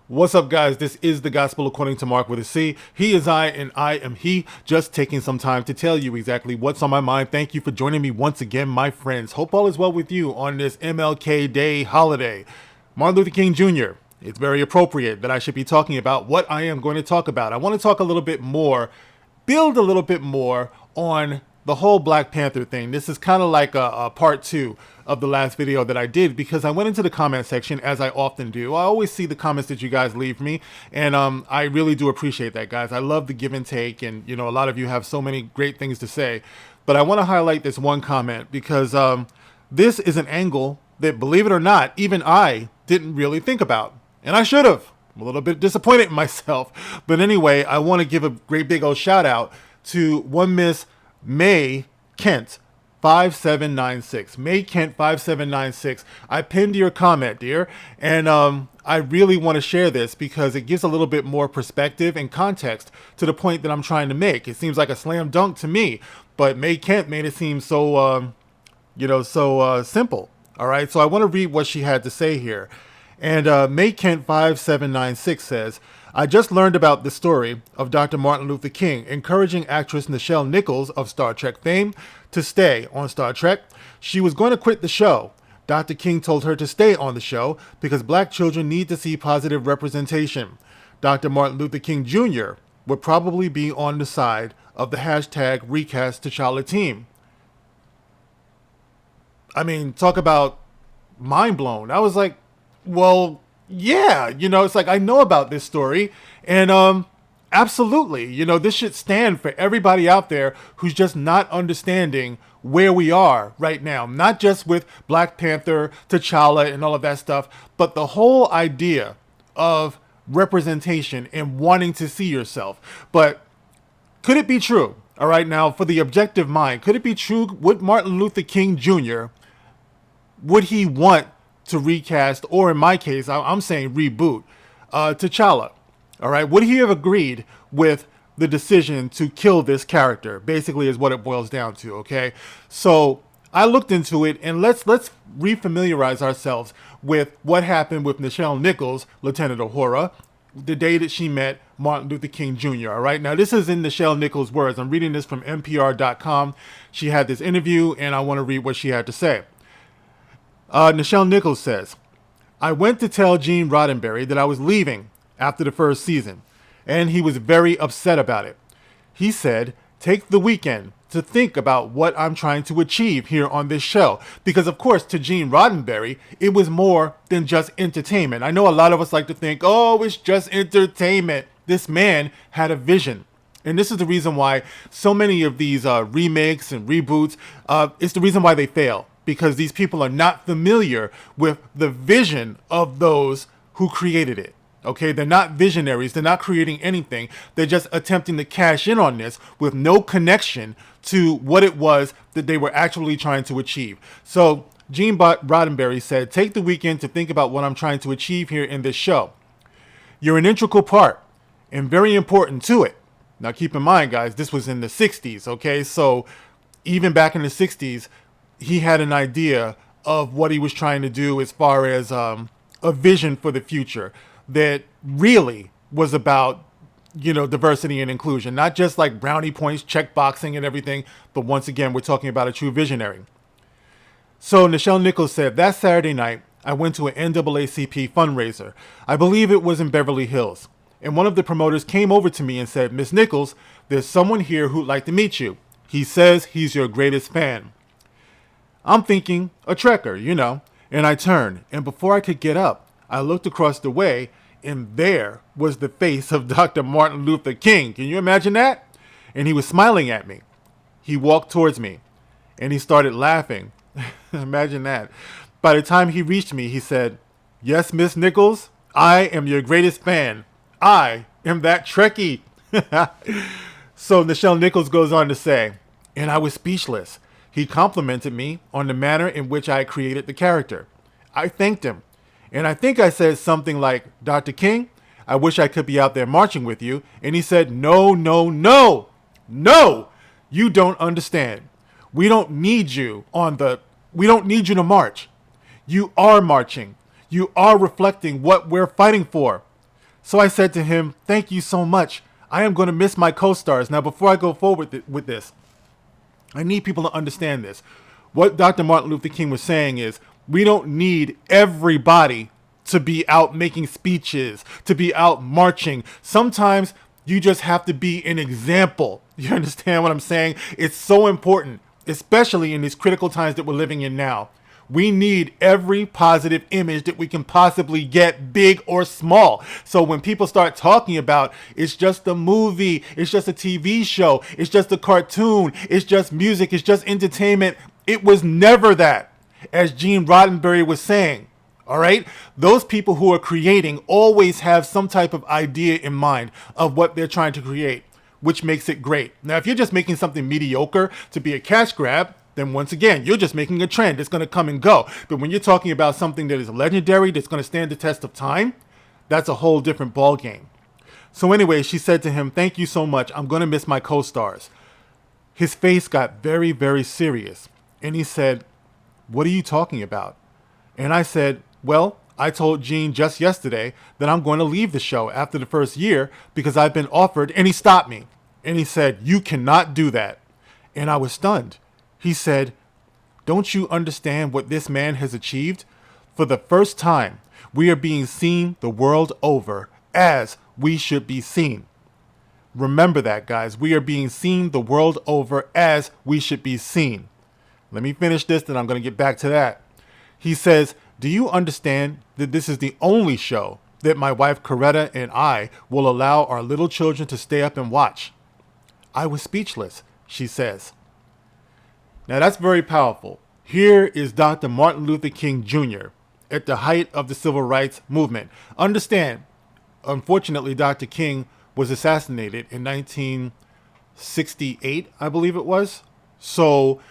What's up, guys? This is the Gospel According to Mark with a C. He is I, and I am he. Just taking some time to tell you exactly what's on my mind. Thank you for joining me once again, my friends. Hope all is well with you on this M.L.K. Day holiday. Martin Luther King Jr., it's very appropriate that I should be talking about what I am going to talk about. I want to talk a little bit more, build a little bit more on the whole Black Panther thing. This is kind of like a part two of the last video that I did, because I went into the comment section, as I often do. I always see the comments that you guys leave me, and I really do appreciate that, guys. I love the give and take, and a lot of you have so many great things to say. But I want to highlight this one comment because this is an angle that, believe it or not, even I didn't really think about, and I should have. I'm a little bit disappointed in myself. But anyway, I want to give a great big old shout out to one Miss May Kent 5796. May Kent 5796. I pinned your comment, dear, and I really want to share this because it gives a little bit more perspective and context to the point that I'm trying to make. It seems like a slam dunk to me, but May Kent made it seem so simple. All right, so I want to read what she had to say here. And May Kent 5796 says, I just learned about the story of Dr. Martin Luther King encouraging actress Nichelle Nichols of Star Trek fame to stay on Star Trek. She was going to quit the show. Dr. King told her to stay on the show because black children need to see positive representation. Dr. Martin Luther King Jr. would probably be on the side of the hashtag Recast T'Challa team. I mean, talk about mind blown. I was like, well, yeah, it's like I know about this story, and absolutely, this should stand for everybody out there who's just not understanding where we are right now, not just with Black Panther, T'Challa, and all of that stuff, but the whole idea of representation and wanting to see yourself. But could it be true? All right, now for the objective mind, could it be true? Would Martin Luther King Jr., would he want to recast, or in my case, I'm saying reboot, T'Challa? All right, would he have agreed with the decision to kill this character? Basically, is what it boils down to. Okay, so I looked into it, and let's refamiliarize ourselves with what happened with Nichelle Nichols, Lieutenant Uhura, the day that she met Martin Luther King Jr. All right, now this is in Nichelle Nichols' words. I'm reading this from NPR.com. She had this interview, and I want to read what she had to say. Nichelle Nichols says, I went to tell Gene Roddenberry that I was leaving after the first season, and he was very upset about it. He said, take the weekend to think about what I'm trying to achieve here on this show. Because, of course, to Gene Roddenberry, it was more than just entertainment. I know a lot of us like to think, oh, it's just entertainment. This man had a vision. And this is the reason why so many of these remakes and reboots, it's the reason why they fail. Because these people are not familiar with the vision of those who created it. Okay, they're not visionaries. They're not creating anything. They're just attempting to cash in on this with no connection to what it was that they were actually trying to achieve. So Gene Roddenberry said, take the weekend to think about what I'm trying to achieve here in this show. You're an integral part and very important to it. Now keep in mind, guys, this was in the 60s. Okay, so even back in the 60s, he had an idea of what he was trying to do as far as a vision for the future that really was about, diversity and inclusion, not just like brownie points, check boxing and everything. But once again, we're talking about a true visionary. So Nichelle Nichols said, that Saturday night, I went to an NAACP fundraiser. I believe it was in Beverly Hills. And one of the promoters came over to me and said, Miss Nichols, there's someone here who'd like to meet you. He says he's your greatest fan. I'm thinking, a trekker, and I turned, and before I could get up, I looked across the way, and there was the face of Dr. Martin Luther King. Can you imagine that? And he was smiling at me. He walked towards me, and he started laughing. Imagine that. By the time he reached me, he said, yes, Miss Nichols, I am your greatest fan. I am that Trekkie. So Nichelle Nichols goes on to say, and I was speechless. He complimented me on the manner in which I created the character. I thanked him. And I think I said something like, Dr. King, I wish I could be out there marching with you. And he said, no, no, no, no, you don't understand. We don't need you to march. You are marching. You are reflecting what we're fighting for. So I said to him, thank you so much. I am going to miss my co-stars. Now, before I go forward with this, I need people to understand this. What Dr. Martin Luther King was saying is we don't need everybody to be out making speeches, to be out marching. Sometimes you just have to be an example. You understand what I'm saying? It's so important, especially in these critical times that we're living in now. We need every positive image that we can possibly get, big or small. So when people start talking about it's just a movie, it's just a TV show, it's just a cartoon, it's just music, it's just entertainment, it was never that. As Gene Roddenberry was saying, all right? Those people who are creating always have some type of idea in mind of what they're trying to create, which makes it great. Now, if you're just making something mediocre to be a cash grab, then once again, you're just making a trend. It's going to come and go. But when you're talking about something that is legendary, that's going to stand the test of time, that's a whole different ball game. So anyway, she said to him, thank you so much. I'm going to miss my co-stars. His face got very, very serious. And he said, what are you talking about? And I said, well, I told Gene just yesterday that I'm going to leave the show after the first year because I've been offered, and he stopped me. And he said, you cannot do that. And I was stunned. He said, don't you understand what this man has achieved? For the first time, we are being seen the world over as we should be seen. Remember that, guys. We are being seen the world over as we should be seen. Let me finish this, then I'm going to get back to that. He says, do you understand that this is the only show that my wife Coretta and I will allow our little children to stay up and watch? I was speechless, she says. Now that's very powerful. Here is Dr. Martin Luther King Jr. at the height of the civil rights movement. Understand, unfortunately, Dr. King was assassinated in 1968, I believe it was. So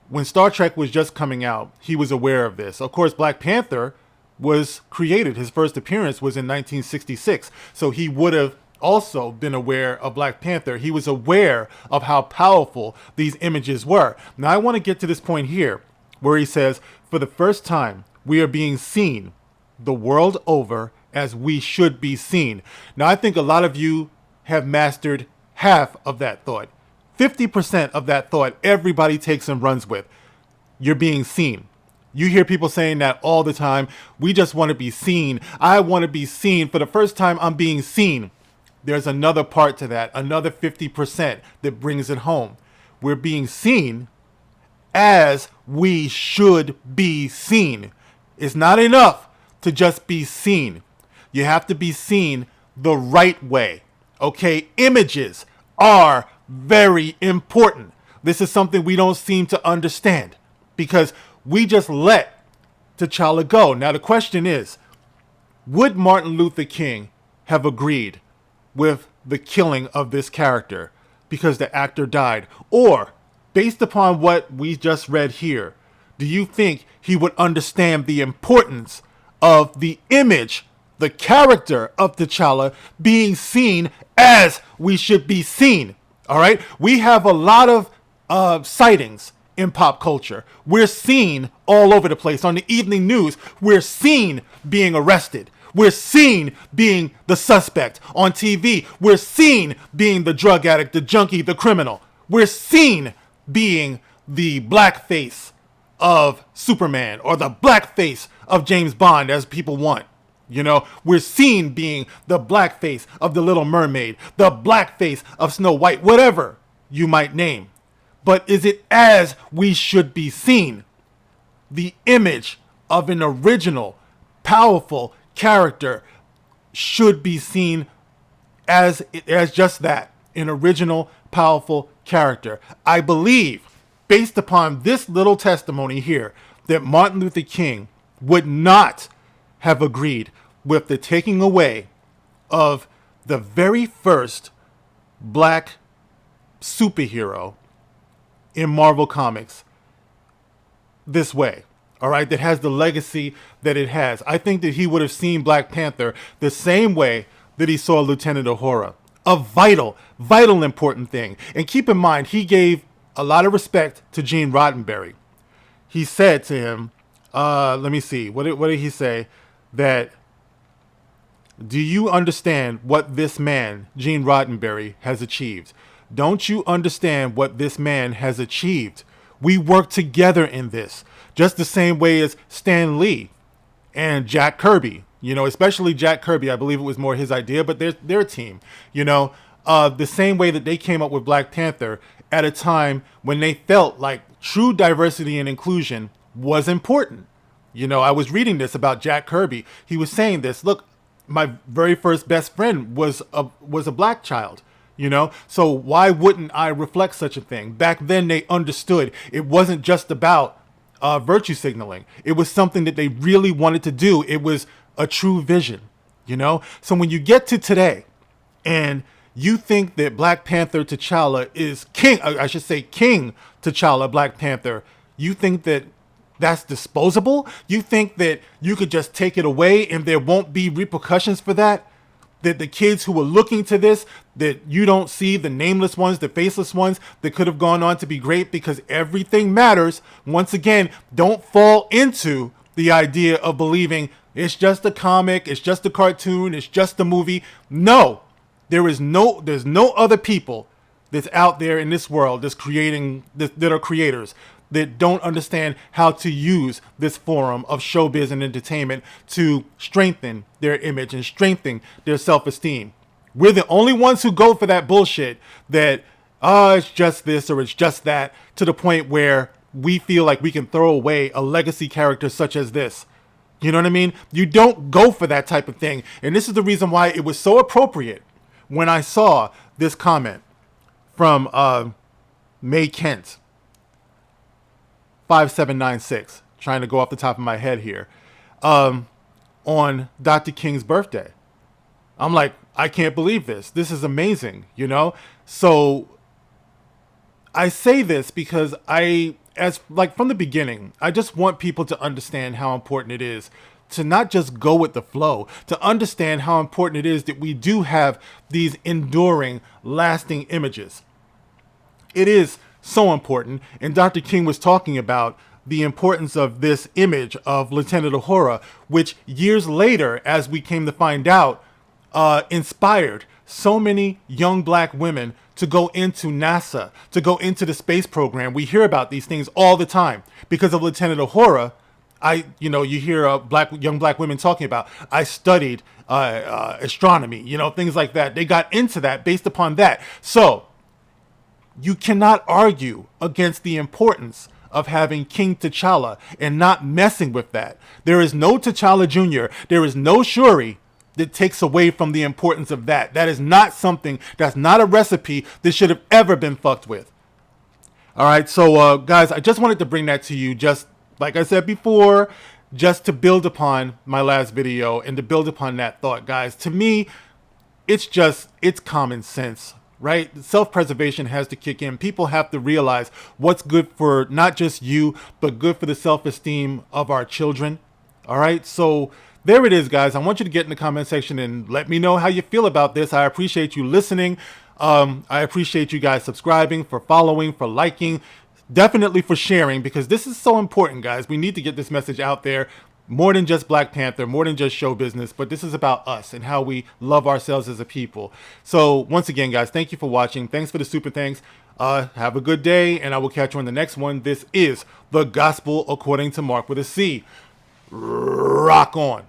when Star Trek was just coming out, he was aware of this. Of course, Black Panther was created. His first appearance was in 1966. So he would have also been aware of Black Panther. He was aware of how powerful these images were. Now, I want to get to this point here where he says, for the first time, we are being seen the world over as we should be seen. Now, I think a lot of you have mastered half of that thought. 50% of that thought, everybody takes and runs with. You're being seen. You hear people saying that all the time. We just want to be seen. I want to be seen. For the first time, I'm being seen. There's another part to that, another 50% that brings it home. We're being seen as we should be seen. It's not enough to just be seen. You have to be seen the right way. Okay? Images are very important. This is something we don't seem to understand because we just let T'Challa go. Now the question is, would Martin Luther King have agreed with the killing of this character because the actor died? Or, based upon what we just read here, do you think he would understand the importance of the image, the character of T'Challa being seen as we should be seen? All right? We have a lot of sightings in pop culture. We're seen all over the place. On the evening news, we're seen being arrested. We're seen being the suspect. On TV, we're seen being the drug addict, the junkie, the criminal. We're seen being the blackface of Superman or the blackface of James Bond, as people want. You know, we're seen being the blackface of the Little Mermaid, the blackface of Snow White, whatever you might name. But is it as we should be seen? The image of an original, powerful character should be seen as just that, an original, powerful character. I believe, based upon this little testimony here, that Martin Luther King would not have agreed with the taking away of the very first black superhero in Marvel Comics this way. All right, that has the legacy that it has. I think that he would have seen Black Panther the same way that he saw Lieutenant Uhura. A vital, vital important thing. And keep in mind, he gave a lot of respect to Gene Roddenberry. He said to him, let me see, what did he say? That Do you understand what this man, Gene Roddenberry, has achieved? Don't you understand what this man has achieved? We work together in this, just the same way as Stan Lee and Jack Kirby. You know, especially Jack Kirby. I believe it was more his idea, but they're a team. You know, the same way that they came up with Black Panther at a time when they felt like true diversity and inclusion was important. You know, I was reading this about Jack Kirby. He was saying this. Look, my very first best friend was a black child. You know, so why wouldn't I reflect such a thing? Back then, they understood it wasn't just about virtue signaling. It was something that they really wanted to do. It was a true vision. You know, so when you get to today, and you think that Black Panther T'Challa is king, I should say King T'Challa Black Panther, you think that that's disposable? You think that you could just take it away and there won't be repercussions for that? That the kids who were looking to this, that you don't see the nameless ones, the faceless ones that could have gone on to be great, because everything matters. Once again, don't fall into the idea of believing it's just a comic, it's just a cartoon, it's just a movie. No, there's no other people that's out there in this world that's creating, that are creators, that don't understand how to use this forum of showbiz and entertainment to strengthen their image and strengthen their self-esteem. We're the only ones who go for that bullshit that, it's just this or it's just that, to the point where we feel like we can throw away a legacy character such as this. You know what I mean? You don't go for that type of thing. And this is the reason why it was so appropriate when I saw this comment from May Kent, 5796, trying to go off the top of my head here, on Dr. King's birthday. I'm like, I can't believe this. This is amazing, you know? So I say this because from the beginning, I just want people to understand how important it is to not just go with the flow, to understand how important it is that we do have these enduring, lasting images. It is so important, and Dr. King was talking about the importance of this image of Lieutenant Uhura, which years later, as we came to find out, inspired so many young black women to go into NASA, to go into the space program. We hear about these things all the time because of Lieutenant Uhura. You hear young black women talking about, I studied astronomy, things like that. They got into that based upon that. So you cannot argue against the importance of having King T'Challa and not messing with that. There is no T'Challa Jr., there is no Shuri that takes away from the importance of that. That is not something, that's not a recipe that should have ever been fucked with. All right, so guys, I just wanted to bring that to you, just like I said before, just to build upon my last video and to build upon that thought, guys. To me, it's common sense. Right? Self-preservation has to kick in. People have to realize what's good for not just you, but good for the self-esteem of our children. All right. So there it is, guys. I want you to get in the comment section and let me know how you feel about this. I appreciate you listening. I appreciate you guys subscribing, for following, for liking, definitely for sharing, because this is so important, guys. We need to get this message out there. More than just Black Panther, more than just show business, but this is about us and how we love ourselves as a people. So once again, guys, thank you for watching. Thanks for the super thanks. Have a good day, and I will catch you on the next one. This is The Gospel According to Mark with a C. Rock on.